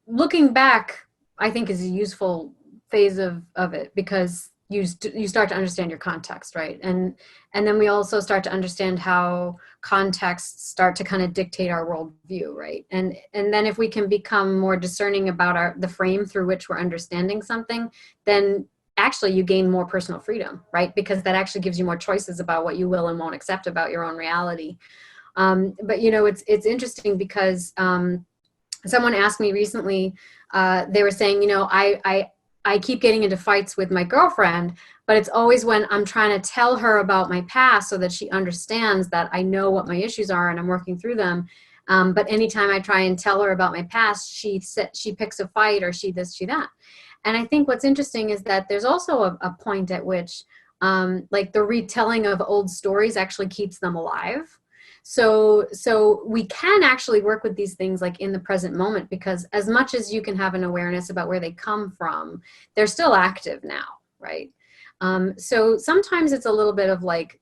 Looking back, I think is a useful phase of it, because you start to understand your context, right? And then we also start to understand how contexts start to kind of dictate our worldview, right? And then if we can become more discerning about the frame through which we're understanding something, then actually you gain more personal freedom, right? Because that actually gives you more choices about what you will and won't accept about your own reality. But you know, it's interesting because someone asked me recently, they were saying, you know, I keep getting into fights with my girlfriend, but it's always when I'm trying to tell her about my past so that she understands that I know what my issues are and I'm working through them. But anytime I try and tell her about my past, she picks a fight, or she this, she that. And I think what's interesting is that there's also a point at which like the retelling of old stories actually keeps them alive. So we can actually work with these things like in the present moment, because as much as you can have an awareness about where they come from, they're still active now, right? So sometimes it's a little bit of like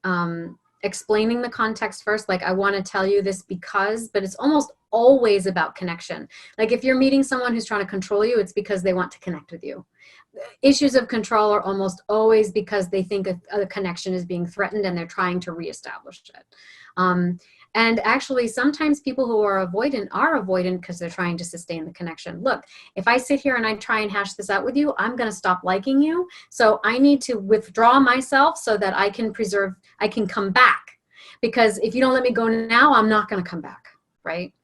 explaining the context first, like I want to tell you this because, but it's almost always about connection. Like if you're meeting someone who's trying to control you, it's because they want to connect with you. Issues of control are almost always because they think a connection is being threatened and they're trying to reestablish it. And actually, sometimes people who are avoidant because they're trying to sustain the connection. Look, if I sit here and I try and hash this out with you, I'm going to stop liking you. So I need to withdraw myself so that I can come back. Because if you don't let me go now, I'm not going to come back, right?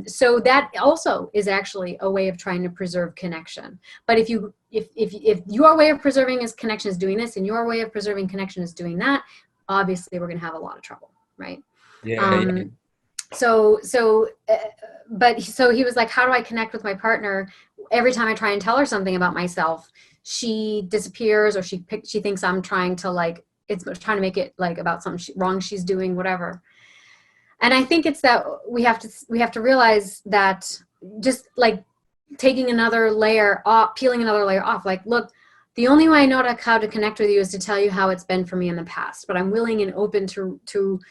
So that also is actually a way of trying to preserve connection. But if your way of preserving his connection is doing this and your way of preserving connection is doing that, obviously we're going to have a lot of trouble, right? Yeah. So he was like, how do I connect with my partner? Every time I try and tell her something about myself, she disappears, or she thinks I'm trying to trying to make it like about something wrong she's doing, whatever. And I think it's that we have to realize that just like taking another layer off, peeling another layer off, like, look, the only way I know how to connect with you is to tell you how it's been for me in the past, but I'm willing and open to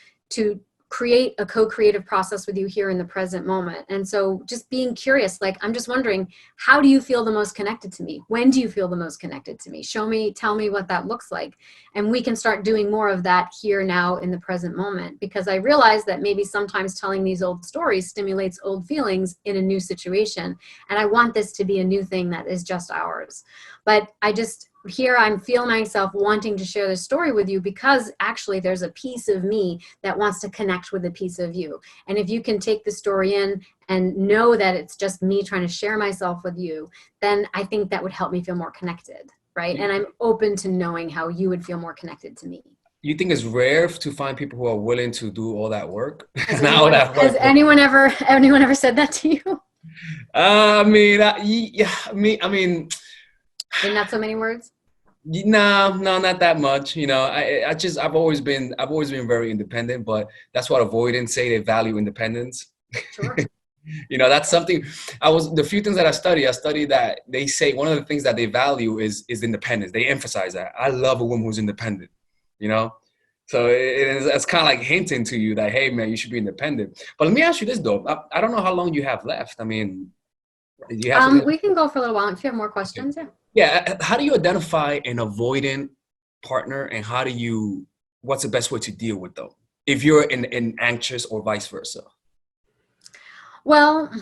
create a co-creative process with you here in the present moment. And so just being curious, like, I'm just wondering, how do you feel the most connected to me? When do you feel the most connected to me? Tell me what that looks like. And we can start doing more of that here now in the present moment, because I realize that maybe sometimes telling these old stories stimulates old feelings in a new situation. And I want this to be a new thing that is just ours. But I'm feeling myself wanting to share this story with you because actually there's a piece of me that wants to connect with a piece of you. And if you can take the story in and know that it's just me trying to share myself with you, then I think that would help me feel more connected, right? And I'm open to knowing how you would feel more connected to me. You think it's rare to find people who are willing to do all that work? Has anyone ever said that to you? I mean, yeah, I mean, in not so many words. No, not that much. You know, I've always been very independent, but that's what avoidants say. They value independence. Sure. You know, that's something the few things that I study that they say one of the things that they value is independence. They emphasize that. I love a woman who's independent, you know? So it's kind of like hinting to you that, hey man, you should be independent. But let me ask you this though. I don't know how long you have left. I mean, you have we can go for a little while if you have more questions. Okay. Yeah. How do you identify an avoidant partner, and what's the best way to deal with them if you're an anxious or vice versa? Well,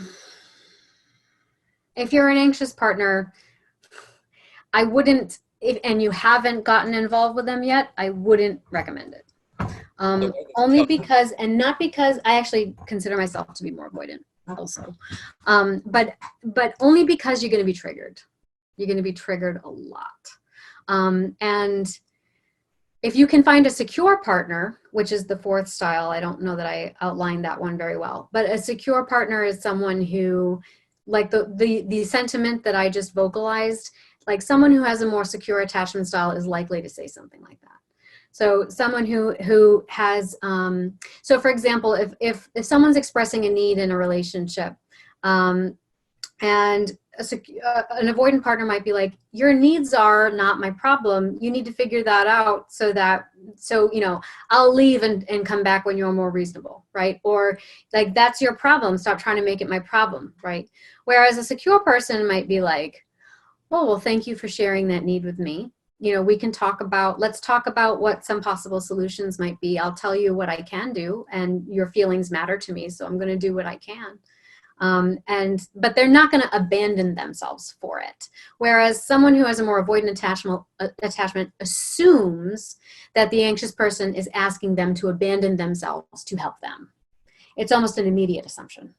if you're an anxious partner, I wouldn't, and you haven't gotten involved with them yet, I wouldn't recommend it. Only because, and not because I actually consider myself to be more avoidant also, but only because you're going to be triggered. You're going to be triggered a lot. And if you can find a secure partner, which is the fourth style, I don't know that I outlined that one very well, but a secure partner is someone who, like the sentiment that I just vocalized, like someone who has a more secure attachment style is likely to say something like that. So someone who has, so for example, if someone's expressing a need in a relationship, and an avoidant partner might be like, your needs are not my problem. You need to figure that out so I'll leave and come back when you're more reasonable, right? Or like, that's your problem. Stop trying to make it my problem, right? Whereas a secure person might be like, oh, well, thank you for sharing that need with me. Let's talk about what some possible solutions might be. I'll tell you what I can do, and your feelings matter to me, so I'm going to do what I can. But they're not going to abandon themselves for it. Whereas someone who has a more avoidant attachment assumes that the anxious person is asking them to abandon themselves to help them. It's almost an immediate assumption,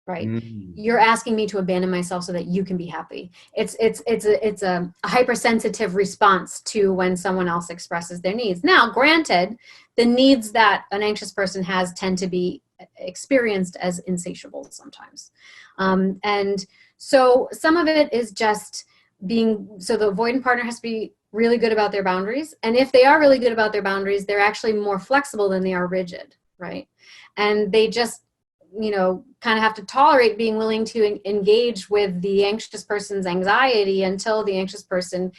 right? You're asking me to abandon myself so that you can be happy. It's a hypersensitive response to when someone else expresses their needs. Now, granted, the needs that an anxious person has tend to be experienced as insatiable sometimes. And so some of it is just so the avoidant partner has to be really good about their boundaries. And if they are really good about their boundaries, they're actually more flexible than they are rigid, right? And they just, kind of have to tolerate being willing to engage with the anxious person's anxiety until the anxious person,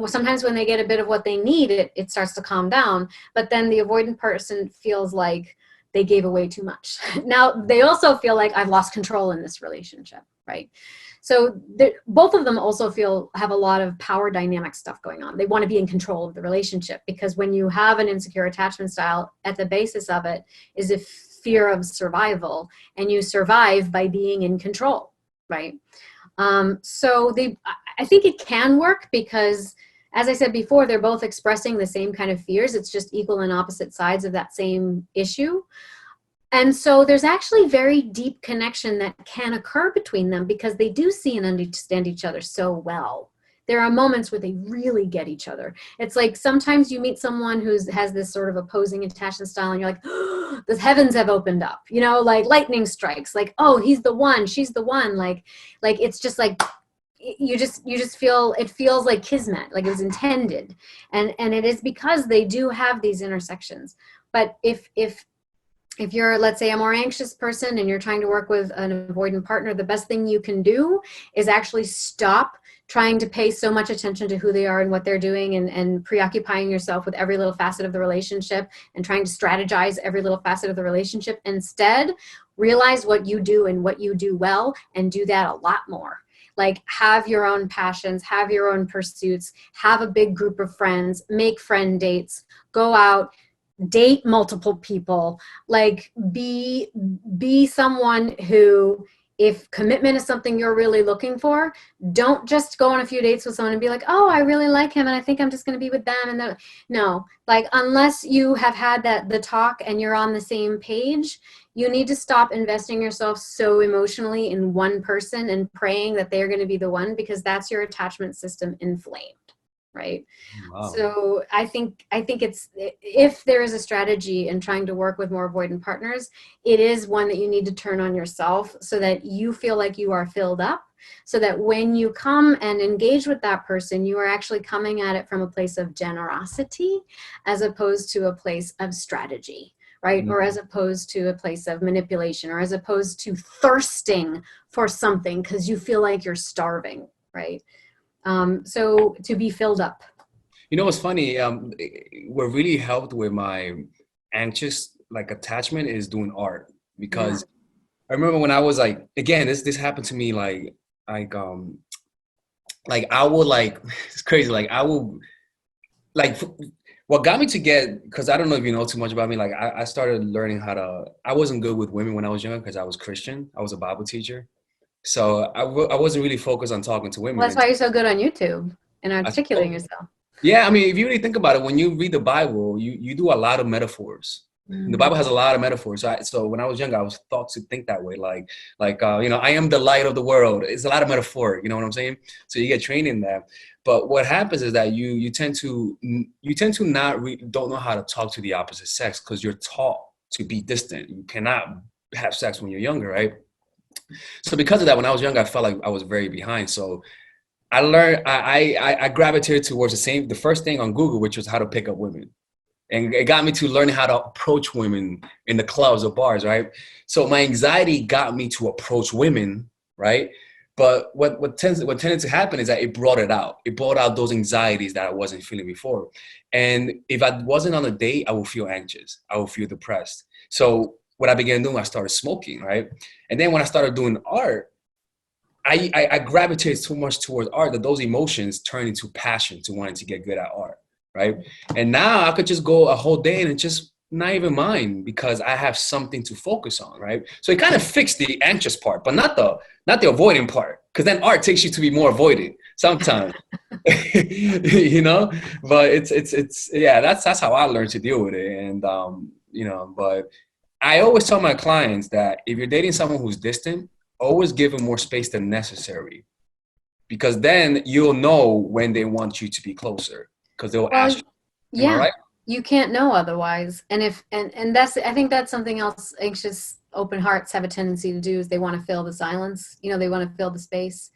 sometimes when they get a bit of what they need, it starts to calm down. But then the avoidant person feels like they gave away too much. Now, they also feel like I've lost control in this relationship, right? So both of them also have a lot of power dynamic stuff going on. They want to be in control of the relationship, because when you have an insecure attachment style, at the basis of it is a fear of survival, and you survive by being in control, right? So I think it can work because, as I said before, they're both expressing the same kind of fears. It's just equal and opposite sides of that same issue. And so there's actually very deep connection that can occur between them because they do see and understand each other so well. There are moments where they really get each other. It's like sometimes you meet someone who has this sort of opposing attachment style and you're like, oh, the heavens have opened up, like lightning strikes, like, oh, he's the one, she's the one. Like it's just like, you just feel, it feels like kismet, like it was intended. And it is because they do have these intersections. But if you're, let's say, a more anxious person and you're trying to work with an avoidant partner, the best thing you can do is actually stop trying to pay so much attention to who they are and what they're doing, and preoccupying yourself with every little facet of the relationship and trying to strategize every little facet of the relationship. Instead, realize what you do and what you do well, and do that a lot more. Like, have your own passions, have your own pursuits, have a big group of friends, make friend dates, go out, date multiple people, like be someone who, if commitment is something you're really looking for, don't just go on a few dates with someone and be like, oh, I really like him and I think I'm just going to be with them. And no, like, unless you have had the talk and you're on the same page, you need to stop investing yourself so emotionally in one person and praying that they're going to be the one, because that's your attachment system inflamed. Right. Wow. So I think it's, if there is a strategy in trying to work with more avoidant partners, it is one that you need to turn on yourself so that you feel like you are filled up, so that when you come and engage with that person, you are actually coming at it from a place of generosity as opposed to a place of strategy, right? Or as opposed to a place of manipulation, or as opposed to thirsting for something because you feel like you're starving, right? So to be filled up. What's funny? What really helped with my anxious attachment is doing art, because I remember when I was like, again, this happened to me I would it's crazy. I will what got me to get, because I don't know if you know too much about me. I started learning I wasn't good with women when I was younger because I was Christian. I was a Bible teacher. So I wasn't really focused on talking to women. Well, that's why you're so good on YouTube and articulating yourself. Yeah, I mean, if you really think about it, when you read the Bible, you do a lot of metaphors. The Bible has a lot of metaphors. So when I was younger, I was taught to think that way. I am the light of the world. It's a lot of metaphor. You know what I'm saying? So you get trained in that. But what happens is that you tend to don't know how to talk to the opposite sex because you're taught to be distant. You cannot have sex when you're younger, right? So because of that, when I was young, I felt like I was very behind. So I learned, I gravitated towards the first thing on Google, which was how to pick up women. And it got me to learning how to approach women in the clubs or bars, right? So my anxiety got me to approach women, right? But what tended to happen is that it brought it out. It brought out those anxieties that I wasn't feeling before. And if I wasn't on a date, I would feel anxious. I would feel depressed. So what I began doing, I started smoking, right? And then when I started doing art, I gravitated so much towards art that those emotions turned into passion to wanting to get good at art, right? And now I could just go a whole day and just not even mind because I have something to focus on, right? So it kind of fixed the anxious part, but not the avoiding part, because then art takes you to be more avoidant sometimes, you know. But it's yeah, that's how I learned to deal with it, and you know. But I always tell my clients that if you're dating someone who's distant, always give them more space than necessary, because then you'll know when they want you to be closer, because they'll Well, ask you. Am I yeah, right? you can't know otherwise. And if and that's I think that's something else anxious open hearts have a tendency to do is they want to fill the silence. You know, they want to fill the space.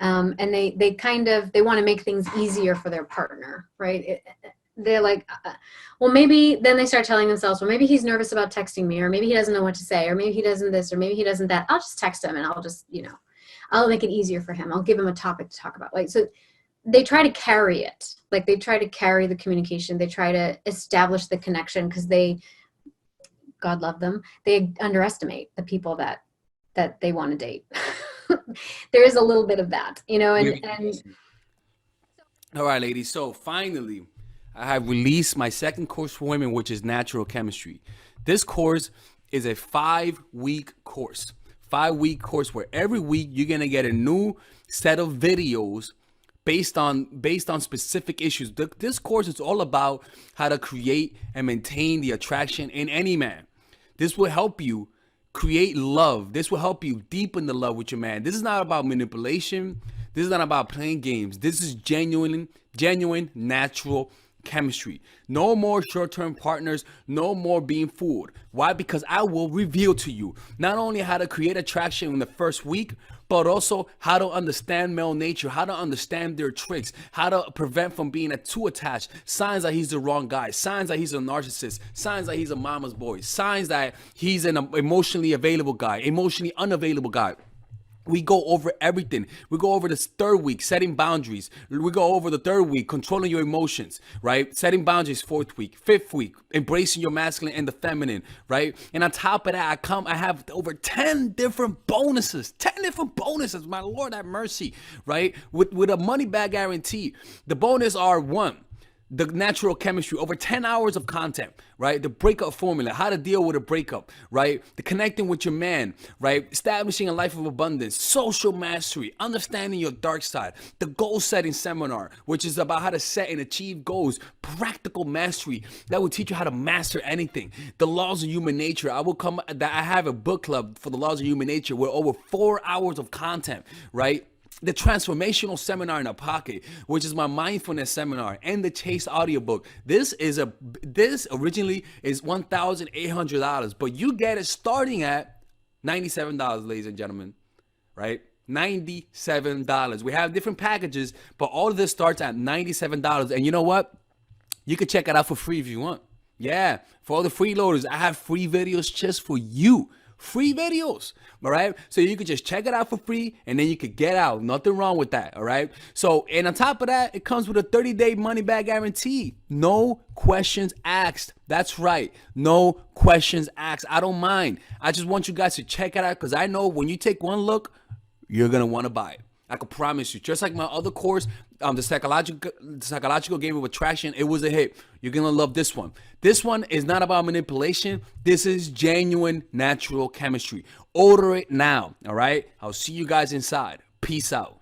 And they kind of they want to make things easier for their partner, right? They're like, well, maybe then they start telling themselves, well, maybe he's nervous about texting me, or maybe he doesn't know what to say, or maybe he doesn't this, or maybe he doesn't that. I'll just text him and I'll just, you know, I'll make it easier for him. I'll give him a topic to talk about. Like, so they try to carry it. Like they try to carry the communication. They try to establish the connection because they, God love them, they underestimate the people that they want to date. There is a little bit of that, you know, and All right, ladies. So finally, I have released my second course for women, which is natural chemistry. This course is a 5-week course. 5-week course where every week you're gonna get a new set of videos based on specific issues. This course is all about how to create and maintain the attraction in any man. This will help you create love. This will help you deepen the love with your man. This is not about manipulation. This is not about playing games. This is genuine natural chemistry. No more short-term partners, no more being fooled. Why? Because I will reveal to you not only how to create attraction in the first week, but also how to understand male nature, how to understand their tricks, how to prevent from being too attached, signs that he's the wrong guy, signs that he's a narcissist, signs that he's a mama's boy, signs that he's an emotionally available guy, emotionally unavailable guy. We go over everything. We go over this third week, setting boundaries. We go over the third week, controlling your emotions, right? Setting boundaries, fourth week, fifth week, embracing your masculine and the feminine, right? And on top of that, I have over 10 different bonuses, 10 different bonuses. My Lord have mercy, right? With a money back guarantee. The bonus are one, the natural chemistry, over 10 hours of content, right? The breakup formula, how to deal with a breakup, right? The connecting with your man, right? Establishing a life of abundance, social mastery, understanding your dark side, the goal setting seminar, which is about how to set and achieve goals, practical mastery that will teach you how to master anything, the laws of human nature. I have a book club for the laws of human nature with over 4 hours of content, right? The transformational seminar in a pocket, which is my mindfulness seminar, and the Chase audiobook. This originally is $1,800, but you get it starting at $97, ladies and gentlemen, right? $97. We have different packages, but all of this starts at $97. And you know what? You can check it out for free if you want. Yeah, for all the freeloaders, I have free videos just for you. Free videos, all right? So you could just check it out for free and then you could get out. Nothing wrong with that, all right? So, and on top of that, it comes with a 30-day money-back guarantee. No questions asked. That's right. No questions asked. I don't mind. I just want you guys to check it out because I know when you take one look, you're going to want to buy it. I can promise you. Just like my other course, the psychological game of attraction, it was a hit. You're gonna love this one. This one is not about manipulation. This is genuine natural chemistry. Order it now. All right. I'll see you guys inside. Peace out.